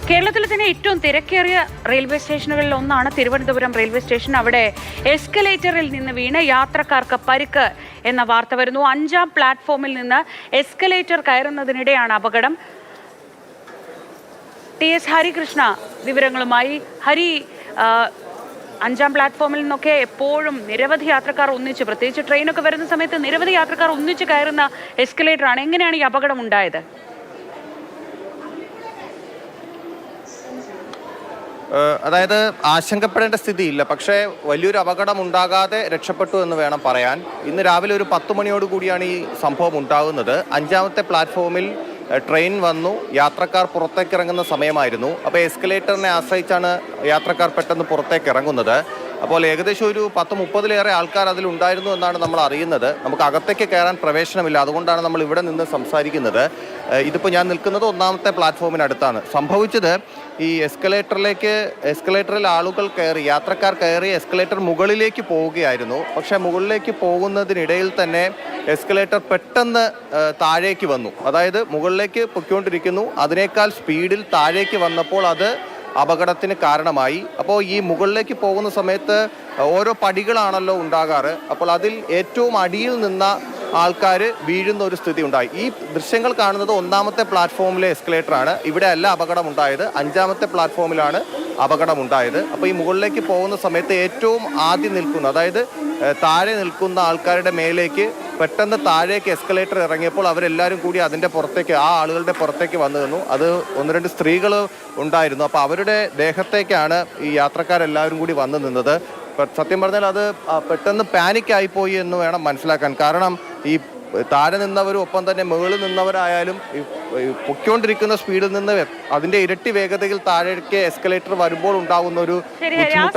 കേരളത്തിലെ തന്നെ ഏറ്റവും തിരക്കേറിയ റെയിൽവേ സ്റ്റേഷനുകളിൽ ഒന്നാണ് തിരുവനന്തപുരം റെയിൽവേ സ്റ്റേഷൻ. അവിടെ എസ്കലേറ്ററിൽ നിന്ന് വീണ് യാത്രക്കാർക്ക് പരിക്ക് എന്ന വാർത്ത വരുന്നു. 5ാം പ്ലാറ്റ്ഫോമിൽ നിന്ന് എസ്കലേറ്റർ കയറുന്നതിനിടെയാണ് അപകടം. TS ഹരികൃഷ്ണ വിവരങ്ങളുമായി. ഹരി, 5ാം പ്ലാറ്റ്ഫോമിൽ നിന്നൊക്കെ എപ്പോഴും നിരവധി യാത്രക്കാർ ഒന്നിച്ച്, പ്രത്യേകിച്ച് ട്രെയിനൊക്കെ വരുന്ന സമയത്ത് നിരവധി യാത്രക്കാർ ഒന്നിച്ച് കയറുന്ന എസ്കലേറ്ററാണ്. എങ്ങനെയാണ് ഈ അപകടം ഉണ്ടായത്? അതായത് ആശങ്കപ്പെടേണ്ട സ്ഥിതിയില്ല, പക്ഷേ വലിയൊരു അപകടം ഉണ്ടാകാതെ രക്ഷപ്പെട്ടു എന്ന് വേണം പറയാൻ. ഇന്ന് രാവിലെ ഒരു 10 മണിയോട് കൂടിയാണ് ഈ സംഭവം ഉണ്ടാകുന്നത്. 5ാമത്തെ പ്ലാറ്റ്ഫോമിൽ ട്രെയിൻ വന്നു, യാത്രക്കാർ പുറത്തേക്ക് ഇറങ്ങുന്ന സമയമായിരുന്നു. അപ്പോൾ എസ്കലേറ്ററിനെ ആശ്രയിച്ചാണ് യാത്രക്കാർ പെട്ടെന്ന് പുറത്തേക്ക് ഇറങ്ങുന്നത്. അപ്പോൾ ഏകദേശം ഒരു 10-30 ആൾക്കാർ അതിലുണ്ടായിരുന്നു എന്നാണ് നമ്മൾ അറിയുന്നത്. നമുക്ക് അകത്തേക്ക് കയറാൻ പ്രവേശനമില്ല, അതുകൊണ്ടാണ് നമ്മൾ ഇവിടെ നിന്ന് സംസാരിക്കുന്നത്. ഇതിപ്പോൾ ഞാൻ നിൽക്കുന്നത് 1ാമത്തെ പ്ലാറ്റ്ഫോമിനടുത്താണ്. സംഭവിച്ചത് ഈ എസ്കലേറ്ററിൽ ആളുകൾ കയറി, യാത്രക്കാർ കയറി എസ്കലേറ്റർ മുകളിലേക്ക് പോവുകയായിരുന്നു. പക്ഷേ മുകളിലേക്ക് പോകുന്നതിനിടയിൽ തന്നെ എസ്കലേറ്റർ പെട്ടെന്ന് താഴേക്ക് വന്നു. അതായത് മുകളിലേക്ക് പൊയ്ക്കൊണ്ടിരിക്കുന്നു, അതിനേക്കാൾ സ്പീഡിൽ താഴേക്ക് വന്നപ്പോൾ അത് അപകടത്തിന് കാരണമായി. അപ്പോൾ ഈ മുകളിലേക്ക് പോകുന്ന സമയത്ത് ഓരോ പടികളാണല്ലോ ഉണ്ടാകാറ്. അപ്പോൾ അതിൽ ഏറ്റവും അടിയിൽ നിന്ന ആൾക്കാർ വീഴുന്ന ഒരു സ്ഥിതി ഉണ്ടായി. ഈ ദൃശ്യങ്ങൾ കാണുന്നത് 1ാമത്തെ പ്ലാറ്റ്ഫോമിലെ എസ്കലേറ്ററാണ്. ഇവിടെ അല്ല അപകടം ഉണ്ടായത്, 5ാമത്തെ പ്ലാറ്റ്ഫോമിലാണ് അപകടം ഉണ്ടായത്. അപ്പോൾ ഈ മുകളിലേക്ക് പോകുന്ന സമയത്ത് ഏറ്റവും ആദ്യം നിൽക്കുന്ന, അതായത് താഴെ നിൽക്കുന്ന ആൾക്കാരുടെ മേലേക്ക് പെട്ടെന്ന് താഴേക്ക് എസ്കലേറ്റർ ഇറങ്ങിയപ്പോൾ അവരെല്ലാവരും കൂടി അതിൻ്റെ പുറത്തേക്ക്, ആ ആളുകളുടെ പുറത്തേക്ക് വന്നു നിന്നു. അത് 1-2 സ്ത്രീകൾ ഉണ്ടായിരുന്നു. അപ്പോൾ അവരുടെ ദേഹത്തേക്കാണ് ഈ യാത്രക്കാരെല്ലാവരും കൂടി വന്നു നിന്നത്. സത്യം പറഞ്ഞാൽ അത് പെട്ടെന്ന് പാനിക്കായിപ്പോയി എന്ന് വേണം മനസ്സിലാക്കാൻ. കാരണം ഈ താഴെ നിന്നവരും ഒപ്പം തന്നെ മുകളിൽ നിന്നവരായാലും പൊയ്ക്കൊണ്ടിരിക്കുന്ന സ്പീഡിൽ നിന്ന് അതിൻ്റെ ഇരട്ടി വേഗതയിൽ താഴേക്ക് എസ്കലേറ്റർ വരുമ്പോൾ ഉണ്ടാകുന്ന ഒരു ബുദ്ധിമുട്ട്